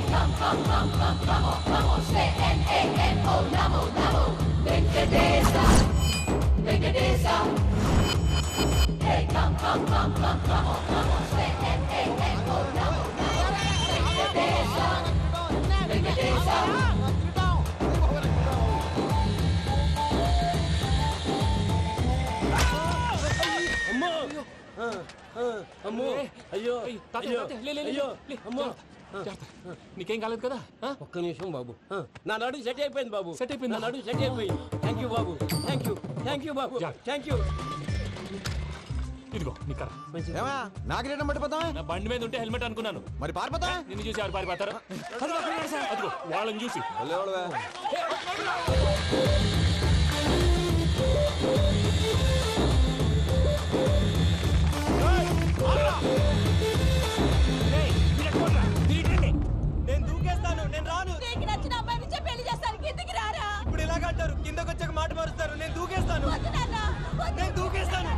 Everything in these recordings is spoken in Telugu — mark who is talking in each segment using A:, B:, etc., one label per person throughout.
A: come on, say N-A-M-O, Namo, Namo, Venkatesa, Venkatesa. Hey, come on, say N-A-M-O, Namo, Namo, Venkatesa, Venkatesa.
B: అమ్మో అయ్యో అయ్యో అమ్మో
C: నీకేం కాలేదు కదా?
B: ఒక్క నిమిషం బాబు, నా నడుము సెట్ అయిపోయింది బాబు. సెట్ అయిపోయింది, నా నడుము సెట్ అయిపోయింది. Thank you Babu, thank you Babu, thank you.
C: ఇదిగో నీ కర్ర.
D: నాగరేటం పట్టిపోతావా?
C: నా బండి మీద ఉంటే హెల్మెట్ అనుకున్నాను.
D: మరి పారిపోతా?
C: నిన్ను చూసి ఎవరు పారిపోతారు? అదిగో వాళ్ళని చూసి.
B: నేను దూకేస్తాను, నేను రాను.
A: నీకు నచ్చిన అమ్మాయి నుంచే పెళ్లి చేస్తాను, కిందికి రారా.
B: ఇప్పుడు ఇలాగంటారు, కిందకు వచ్చాక మాట మారుస్తారు. నేను దూకేస్తాను, నేను దూకేస్తాను.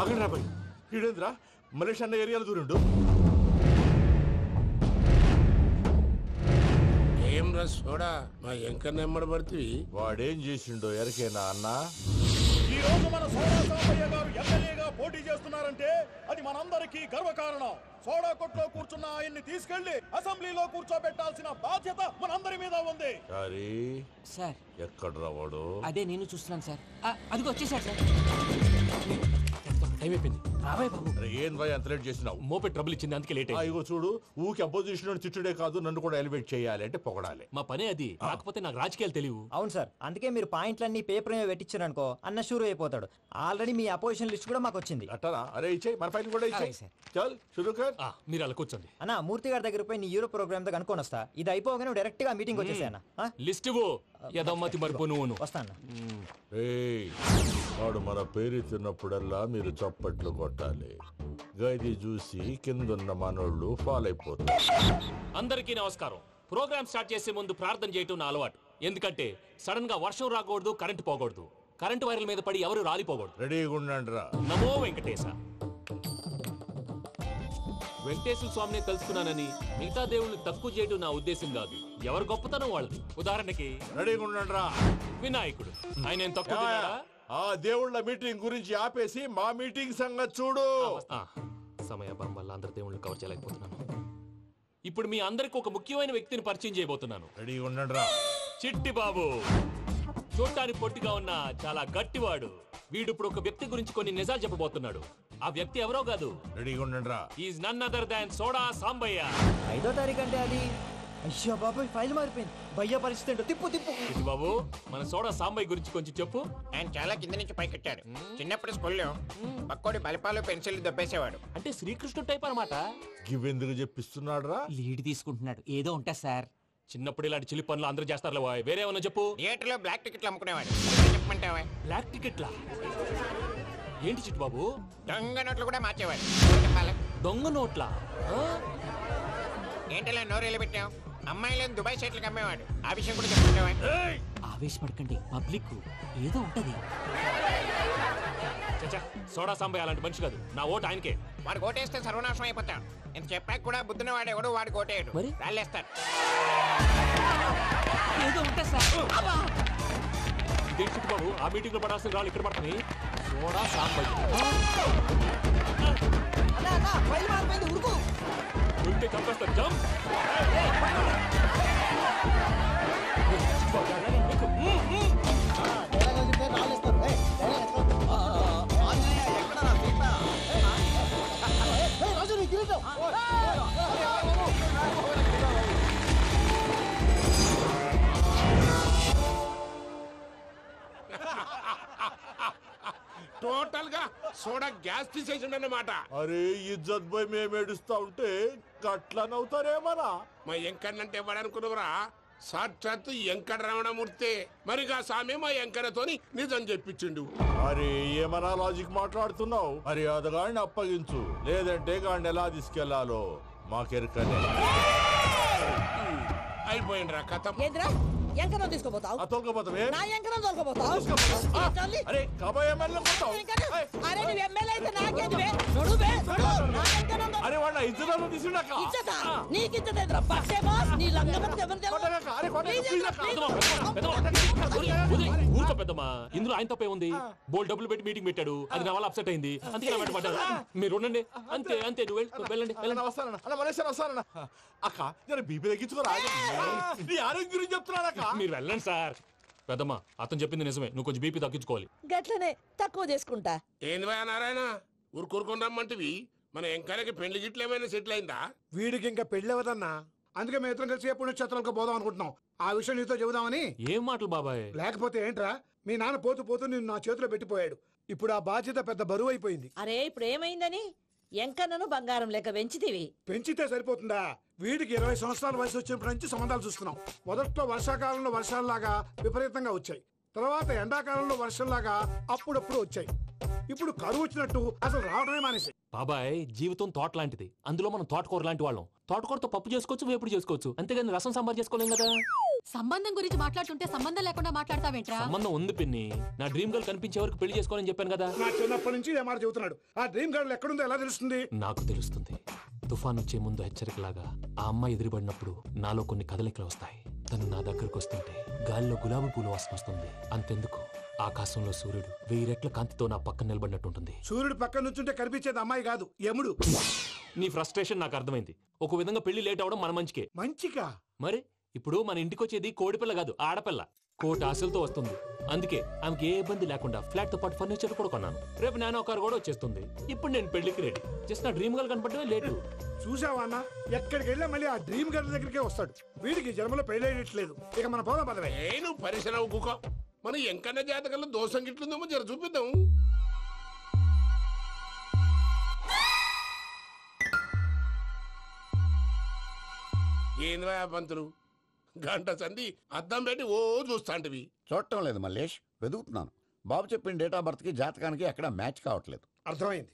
E: ఆగండి రాబాయ్, ఈడేంద్రా మలేషియా అన్న ఏరియాలో దూరిండు.
F: ఏం రస్ చూడా మా ఎంకర్ నెమ్మడబడుతుంది.
E: వాడేం చేసిండో ఎరకేనా అన్న?
G: ఈ రోజు మన సోడా సాంబయ్య గారు ఎమ్మెల్యేగా పోటీ చేస్తున్నారంటే అది మనందరికీ గర్వకారణం. సోడా కొట్లో కూర్చున్న ఆయన్ని తీసుకెళ్లి అసెంబ్లీలో కూర్చోబెట్టాల్సిన బాధ్యత మనందరి మీద ఉంది.
H: సార్
E: ఎక్కడ రావాడు?
H: అదే నేను చూస్తున్నాను సార్. అదిగో వచ్చేసాడు సార్.
C: టైం అయిపోయింది, రాబాయ్ బాబు.
E: ఏం భయ అంత లేట్ చేసినావు?
C: మోపే ట్రబుల్ ఇచ్చింది, అందుకే లేట్ అయింది.
E: ఇగో చూడు, ఊకి అపోజిషన్ తిట్టుడే కాదు, నన్ను కూడా ఎలివేట్ చేయాలి అంటే పొగడాలి.
C: మా పనే అది. కాకపోతే నాకు రాజకీయాలు తెలియవు.
I: అవును సార్, అందుకే మీరు పాయింట్లన్నీ పేపర్ మీద పెట్టించారనుకో అన్న షూర్ అయిపోతాడు. ఆల్రెడీ మీ అపోజిషన్ లిస్ట్ కూడా మాకు వచ్చింది.
E: అట్టనా? అరే ఇచ్చే, మన ఫైల్ కూడా ఇచ్చే. చల్ షురూ కర్.
C: మీరు అలా కూర్చోండి.
I: అన్న మూర్తి గారి దగ్గర పోయి నీ యూరో ప్రోగ్రామ్ తో కనుక్కొని వస్తా. ఇది అయిపోగానే డైరెక్ట్ గా మీటింగ్ వచ్చేసా అన్న.
C: లిస్ట్ ఇవ్వు. యదమ్మతి మరిపో నువ్వు.
I: వస్తాను.
E: వాడు మన పేరు తిన్నప్పుడల్లా మీరు చప్పట్లు కొట్టాలి. గది చూసి కిందున్న మనోళ్ళు ఫాలో అయిపోతారు.
C: అందరికీ నమస్కారం. ప్రోగ్రామ్ స్టార్ట్ చేసే ముందు ప్రార్థన చేయటం నా అలవాటు. ఎందుకంటే సడన్ గా వర్షం రాకూడదు, కరెంటు పోకూడదు, కరెంటు వైర్ల మీద పడి ఎవరు రాలిపోకూడదు.
E: రెడీగా ఉండండి రా.
C: నమో వెంకటేశ. వెంకటేశ్వర స్వామిని తెలుసుకున్నానని మిగతా దేవుళ్ళు తక్కువ చేయడం నా ఉద్దేశం కాదు. ఎవరు గొప్పతనం వాళ్ళది. ఉదాహరణకి
E: రెడీగా ఉండండి రా.
C: వినాయకుడు, ఆయన ఏం తక్కువ తిన్నాడా?
E: ఆ దేవుళ్ళ మీటింగ్ గురించి ఆపేసి మా మీటింగ్ సంగతి చూడు.
C: సమయాభావం వల్ల అందరి దేవుళ్ళు కవర్ చేయలేకపోతున్నాను. ఇప్పుడు మీ అందరికి ఒక ముఖ్యమైన వ్యక్తిని పరిచయం చేయబోతున్నాను.
E: రెడీగా ఉండండి రా.
C: చిట్టి బాబు. చూడటానికి పొట్టిగా ఉన్న చాలా గట్టివాడు. వీడు ఇప్పుడు ఒక వ్యక్తి గురించి కొన్ని నిజాలు చెప్పబోతున్నాడు. ఆ వ్యక్తి ఎవరో కాదు.
E: రెడీగా ఉండండి రా.
C: Is none other than soda Sambaiah.
I: 5వ తారీఖు అంటే అది. అయ్యో బాబాయ్, ఫైల్ మారిపోయింది. భయ్య పరిస్థితి ఏంటో తిప్పు.
C: చిట్టి బాబు, మన సోడా సాంబయ్య గురించి కొంచెం చెప్పు.
F: ఆయన చాలా కింద నుంచి పైకెట్టాడు. చిన్నప్పుడు స్కూల్లో పక్కోడి బలిపాలు పెన్సిల్ దొబ్బేసేవాడు.
C: అంటే శ్రీకృష్ణుడు టైప్ అనమాట.
E: గివెందుకు చెప్పిస్తున్నాడు రా?
H: లీడ్ తీసుకుంటున్నాడు, ఏదో ఉంటా సార్.
C: చిన్నప్పుడు ఇలాంటి చిలి పనులు అందరూ చేస్తారు. వేరే ఏమన్నా చెప్పు.
F: థియేటర్లో బ్లాక్ టికెట్లు అమ్ముకునేవాడు. చెప్పమంటావా?
C: బ్లాక్ టికెట్లా? ఏంటి చిట్టు బాబు?
F: దొంగ నోట్లు కూడా మార్చేవాడు. చెప్పాలి.
C: దొంగ నోట్లా?
F: ఏంటలా నోరేళ్ళు పెట్టావు? అమ్మాయిలను దుబాయ్ షర్ట్లకు అమ్మేవాడు. ఆ విషయం కూడా చెప్పమంటావా?
H: ఆవేశపడకండి, పబ్లిక్ ఏదో ఉంటది.
C: సోడా సాంబయ్య అలాంటి మనిషి కాదు. నా ఓటు ఆయనకే.
F: వాడు ఓటేస్తే సర్వనాశనం అయిపోతాడు. ఇంత చెప్పాక కూడా బుద్ధిన వాడు ఎవడు వాడికి ఓటేయడు. రాళ్ళేస్తాడు.
H: ఏదో ఉంటా సార్.
C: ఇదేంటి చిట్టు బాబు, ఆ మీటింగ్ లో పడాల్సిన రాళ్ళు ఇక్కడ పడతాయి. సోడా సాంబయ్య ఉంటే చంపేస్తారు. జంప్.
F: టోటల్ గా సోడా గ్యాస్ తీసేసిండు అన్నమాట.
E: అరే ఇజ్జత్ పోయి మేము ఏడుస్తా ఉంటే గట్లా నవ్వుతారేమరా?
F: మా ఎంకన్నంటే ఎవడనుకున్నావురా? సాక్షాత్తు ఎంకట రమణమూర్తి. మరిగా సామె మా ఎంకరతోని నిజం చెప్పించిండు.
E: అరే ఏమన్నా లాజిక్ మాట్లాడుతున్నావు? అరే అదగాడిని అప్పగించు, లేదంటే గాడిని ఎలా తీసుకెళ్లాలో మాకెరకనే.
F: అయిపోయిండ్రా కథ.
A: ఏంద్రా ఎంకరం తీసుకోపోతావు?
G: తోలుకోపోతావే
A: నా ఎంకరం తోలుకోపోతావు?
G: అరే కాబోయే ఎమ్మెల్యే కొడతావు.
A: అరే నువ్వు ఎమ్మెల్యే అయితే నాకేంది? నడువే నా ఎంకరం
G: అరే వాడు ఇజ్జత్ తీసుకున్నాక
A: ఇచ్చతా నీకు ఇచ్చదేంద్రా పక్షే బాస్ నీ లంగమతి ఎవరు
C: ఊరుకో పెద్దమ్మా, ఇందులో ఆయన తప్పే ఉంది. బోల్ డబ్బులు పెట్టి మీటింగ్ పెట్టాడు, అది నా వల్ల అప్సెట్ అయింది, అందుకే నా వెంట పడ్డాడు. మీరు ఉండండి, అంతే అంతే, నువ్వు వెళ్ళండి వెళ్ళండి.
G: వస్తానన్న అక్క నేను బీపీ తగ్గించుకోరా నీ ఆరోగ్యం గురించి చెప్తున్నానక్క.
C: మీరు వెళ్ళండి సార్. పెద్దమ్మా అతను చెప్పింది నిజమే, నువ్వు కొంచెం బీపీ తగ్గించుకోవాలి.
A: గట్లనే తక్కువ చేసుకుంటా.
F: ఏంది భయ నారాయణ ఊరుకూరుకొని రమ్మంటివి? మన ఎంకరకి పెళ్లి గిట్లు ఏమైనా సెటిల్ అయిందా?
J: వీడికి ఇంకా పెళ్లి అవ్వదన్నా, అందుకే మేము ఇద్దరం కలిసి పుణ్యక్షేత్రాలకు పోదాం అనుకుంటున్నాం. ఆ విషయం నీతో చెబుదామని.
C: ఏం మాటలు బాబాయ్?
J: లేకపోతే ఏంట్రా, మీ నాన్న పోతూ పోతూ నిన్ను నా చేతిలో పెట్టిపోయాడు. ఇప్పుడు ఆ బాధ్యత పెద్ద బరువు అయిపోయింది.
A: అరే ఇప్పుడు ఏమైందని? ఎంకన్నను బంగారం లెక్క పెంచితివి.
J: పెంచితే సరిపోతుందా? వీడికి 20 సంవత్సరాల వయసు వచ్చినప్పటి నుంచి సంబంధాలు చూస్తున్నాం. మొదట్లో వర్షాకాలంలో వర్షాలలాగా విపరీతంగా వచ్చాయి, తర్వాత ఎండాకాలంలో వర్షంలాగా అప్పుడప్పుడు వచ్చాయి. ఇప్పుడు కరువు వచ్చినట్టు అసలు రావడమే మానేసి.
C: బాబాయ్ జీవితం తోట లాంటిది, అందులో మనం తోటకూర లాంటి వాళ్ళం. తోటకూరతో పప్పు చేసుకోవచ్చు, వేపుడు చేసుకోవచ్చు, అంతేగాని రసం సాంబార్ చేసుకోలేం కదా.
A: సంబంధం గురించి మాట్లాడుతుంటే సంబంధం లేకుండా మాట్లాడతావేంట్రా?
C: సంబంధం ఉంది పిన్ని, నా డ్రీమ్ గర్ల్ కనిపించే వరకు పెళ్లి చేసుకోవాలని చెప్పాను కదా.
J: నా చిన్నప్పటి నుంచి ఏ మాట చెబుతున్నాడు. ఆ డ్రీమ్ గర్ల్ ఎక్కడుందో ఎలా తెలుస్తుంది?
C: నాకు తెలుస్తుంది. తుఫాన్ వచ్చే ముందు హెచ్చరికలాగా ఆ అమ్మాయి ఎదురుపడినప్పుడు నాలో కొన్ని కదలికలు వస్తాయి. తను నా దగ్గరకు వస్తుంటే గాలిలో గులాబీ పూలు వాసన వస్తుంది. అంతెందుకు, ఆకాశంలో సూర్యుడు 1000 రెట్ల కాంతితో నా పక్కన నిలబడినట్టుంటుంది.
J: సూర్యుడు పక్కన నుంచుంటే కనిపించేది అమ్మాయి కాదు, యముడు.
C: నీ ఫ్రస్ట్రేషన్ నాకు అర్థమైంది. ఒక విధంగా పెళ్లి లేట్ అవడం మన మంచికే.
J: మంచిగా?
C: మరి ఇప్పుడు మన ఇంటికి వచ్చేది కోడిపిల్ల కాదు, ఆడపిల్ల. కోటి ఆశలతో వస్తుంది. అందుకే ఆమెకి ఏ ఇబ్బంది లేకుండా ఫ్లాట్ తో పాటు ఫర్నిచర్ కూడా కొన్నాను. రేపు నానో కారు కూడా వచ్చేస్తుంది. ఇప్పుడు నేను పెళ్లికి రెడీ. జస్ట్ నా డ్రీమ్ గర్ల్ కనపడమే లేటు.
J: చూసావా అన్న, ఎక్కడికి వెళ్ళా మళ్ళీ ఆ డ్రీమ్ గర్ల్ దగ్గరికే వస్తాడు. వీడికి జన్మలో పెళ్ళేయట్లేదు. ఇక మన పోదాం పదవే.
F: నేను పరిశ్రమ కుక మన ఎంకన్న జాతకంలో దోషం గిట్లుందేమో జర చూపిద్దాం. ఏంది పంతులు గంట సంధి అద్దం పెట్టి ఓ చూస్తాంటివి?
D: చూడటం లేదు మల్లేష్, వెతుకుతున్నాను. బాబు చెప్పిన డేట్ ఆఫ్ బర్త్ కి జాతకానికి ఎక్కడ మ్యాచ్ కావట్లేదు.
J: అర్థమైంది.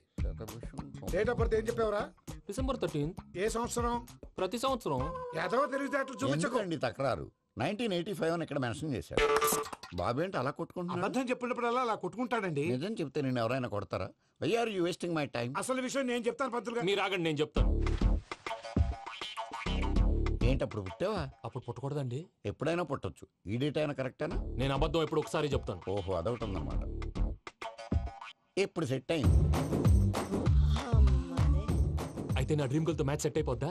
J: డేట్ ఆఫ్ బర్త్ ఏం చెప్పావురా?
C: డిసెంబర్ 13.
J: ఏ సంవత్సరం?
C: ప్రతి సంవత్సరం.
J: ఏదో తెలివితేటలు చూపించకండి.
D: ఎందుకండి తక్రారు? 1985 అని ఇక్కడ మెన్షన్ చేశాడు. బాబు ఏంటి అలా కొట్టుకుంటున్నాడు?
J: అబద్ధం చెప్పినప్పుడల్లా అలా కొట్టుకుంటాడండి.
D: నిజం చెప్తే నేను ఎవరైనా కొడతారా? Why are you wasting my time?
J: అసలు విషయం నేను చెప్తాను పంతులు గారు.
C: మీరు ఆగండి, నేను చెప్తాను.
D: ఏంటి అప్పుడు పుట్టావా?
C: అప్పుడు పుట్టకూడదండి.
D: ఎప్పుడైనా పుట్టొచ్చు. ఈ డేట్ అయినా కరెక్టేనా?
C: నేను అబద్ధం ఎప్పుడు ఒకసారి చెప్తాను.
D: ఓహో, అదొకటి ఉందన్నమాట. ఎప్పుడు సెట్ అయింది?
C: అయితే నా డ్రీమ్ గర్ల్ తో మ్యాచ్ సెట్ అయిపోద్దా?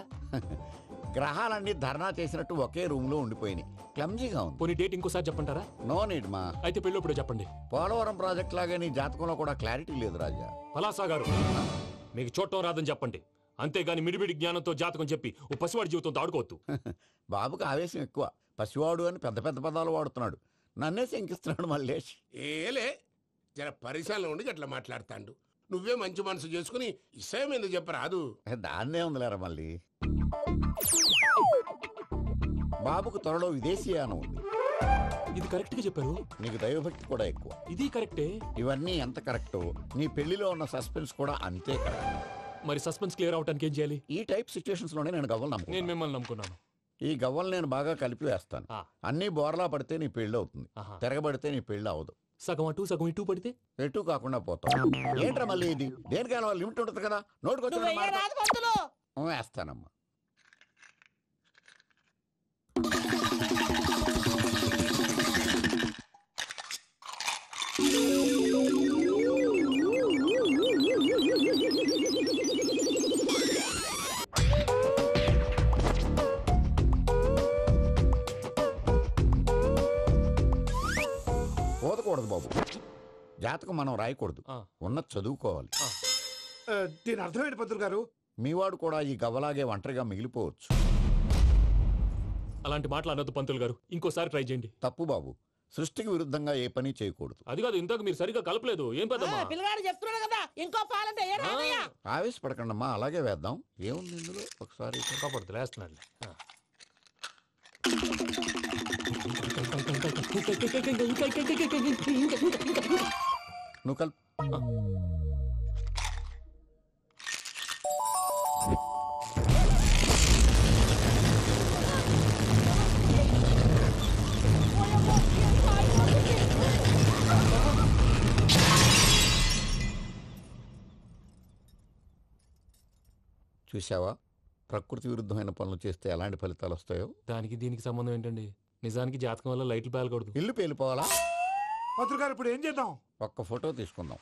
D: గ్రహాలన్నీ ధర్నా చేసినట్టు ఒకే రూమ్ లో ఉండిపోయినాయి. క్లమ్జీగా ఉంది.
C: పోనీ డేట్ ఇంకోసారి చెప్పంటారా?
D: నో నీడ్ మా.
C: అయితే పెళ్ళప్పుడు చెప్పండి.
D: పోలవరం ప్రాజెక్ట్ లాగే నీ జాతకంలో కూడా క్లారిటీ లేదు రాజా.
C: పలాసా గారు, మీకు చూడటం రాదని చెప్పండి, అంతేగాని మిడిమిడి జ్ఞానంతో జాతకం చెప్పి ఓ పసివాడి జీవితంతో ఆడుకోవద్దు.
D: బాబుకి ఆవేశం ఎక్కువ. పసివాడు అని పెద్ద పెద్ద పదాలు వాడుతున్నాడు. నన్నే శంకిస్తున్నాడు మల్లేష్.
F: ఏలే జర పరిశ్రమలో ఉండి అట్లా మాట్లాడతాండు. నువ్వే మంచి మనసు చేసుకుని ఇష్టం ఎందుకు చెప్పరాదు?
D: దాన్నే ఉందిలేరా మళ్ళీ. బాబుకు త్వరలో విదేశీయానం ఉంది.
C: ఇది కరెక్ట్ గా చెప్పారు.
D: నీకు దైవభక్తి కూడా ఎక్కువ.
C: ఇది కరెక్టే.
D: ఇవన్నీ ఎంత కరెక్టో నీ పెళ్లిలో ఉన్న సస్పెన్స్ కూడా అంతే కరెక్ట్.
C: మరి సస్పెన్స్ క్లియర్ అవడానికి ఏం చేయాలి?
D: ఈ టైప్ సిచ్యువేషన్స్ లోనే నేను గవ్వలు నమ్ముకున్నాను.
C: నేను మిమ్మల్ని నమ్ముకున్నాను.
D: ఈ గవ్వలు నేను బాగా కలిపి వేస్తాను. అన్ని బోర్లా పడితే నీ పెళ్లి అవుతుంది, తిరగబడితే నీ పెళ్లి అవదు.
C: సగం అటు సగం ఇటు పడితే
D: ఎటు కాకుండా పోతాం. ఏంట్రా మళ్ళీ ఇది? దేనికైనా లిమిట్ ఉంటుంది కదా. నోటుకొచ్చి వేస్తానమ్మా. పోదకూడదు బాబు. జాతకం మనం రాయకూడదు, ఉన్నది చదువుకోవాలి.
J: దీని అర్థమైంది పంతులు గారు.
D: మీవాడు కూడా ఈ గవ్వలాగే ఒంటరిగా మిగిలిపోవచ్చు.
C: అలాంటి మాటలు అనొద్దు పంతులు గారు, ఇంకోసారి ట్రై చేయండి.
D: తప్పు బాబు. సృష్టికి విరుద్ధంగా ఏ పని చేయకూడదు.
C: అది కాదు, ఇంతకు మీరు సరిగా కలపలేదు. ఏం పెద్దమ్మా?
A: పిల్లగాడు చెప్తున్నాడు కదా, ఇంకో పాలంటే
D: ఆవేశపడకండమ్మా, అలాగే వేద్దాం. ఏముంది ఇందులో? ఒకసారి
C: కాపాడుతు లేస్తున్నాడు.
D: నువ్వు కల్ చూసావా ప్రకృతి విరుద్ధమైన పనులు చేస్తే ఎలాంటి ఫలితాలు వస్తాయో?
C: దానికి దీనికి సంబంధం ఏంటండి? నిజానికి జాతకం వల్ల లైట్లు పేలకూడదు.
D: ఇల్లు పేలిపోవాలా?
J: పంతులు గారు ఇప్పుడు ఏం చేద్దాం?
D: ఒక్క ఫోటో తీసుకుందాం.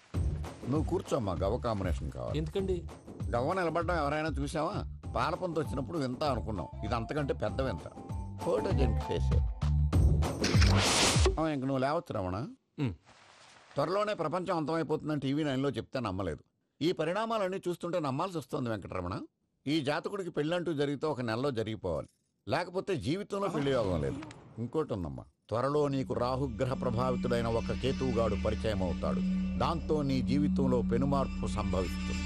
D: నువ్వు కూర్చోమ్మా, గవ్వ కాంబినేషన్ కావాలి.
C: ఎందుకండి?
D: గవ్వ నిలబడడం ఎవరైనా చూసావా? పాలపంత వచ్చినప్పుడు వింత అనుకున్నాం, ఇది అంతకంటే పెద్ద వింత. ఫోటో జంక్ చేసే ఇంక నువ్వు లేవచ్చు రమణ. త్వరలోనే ప్రపంచం అంతమైపోతుందని టీవీ 9లో చెప్తే నమ్మలేదు. ఈ పరిణామాలన్నీ చూస్తుంటే నమ్మాల్సి వస్తుంది వెంకటరమణ. ఈ జాతకుడికి పెళ్ళంటూ జరిగితే ఒక నెలలో జరిగిపోవాలి, లేకపోతే జీవితంలో పెళ్లి యోగం లేదు. ఇంకోటి ఉందమ్మా, త్వరలో నీకు రాహుగ్రహ ప్రభావితుడైన ఒక కేతువుగాడు పరిచయం అవుతాడు. దాంతో నీ జీవితంలో పెనుమార్పు సంభవిస్తుంది.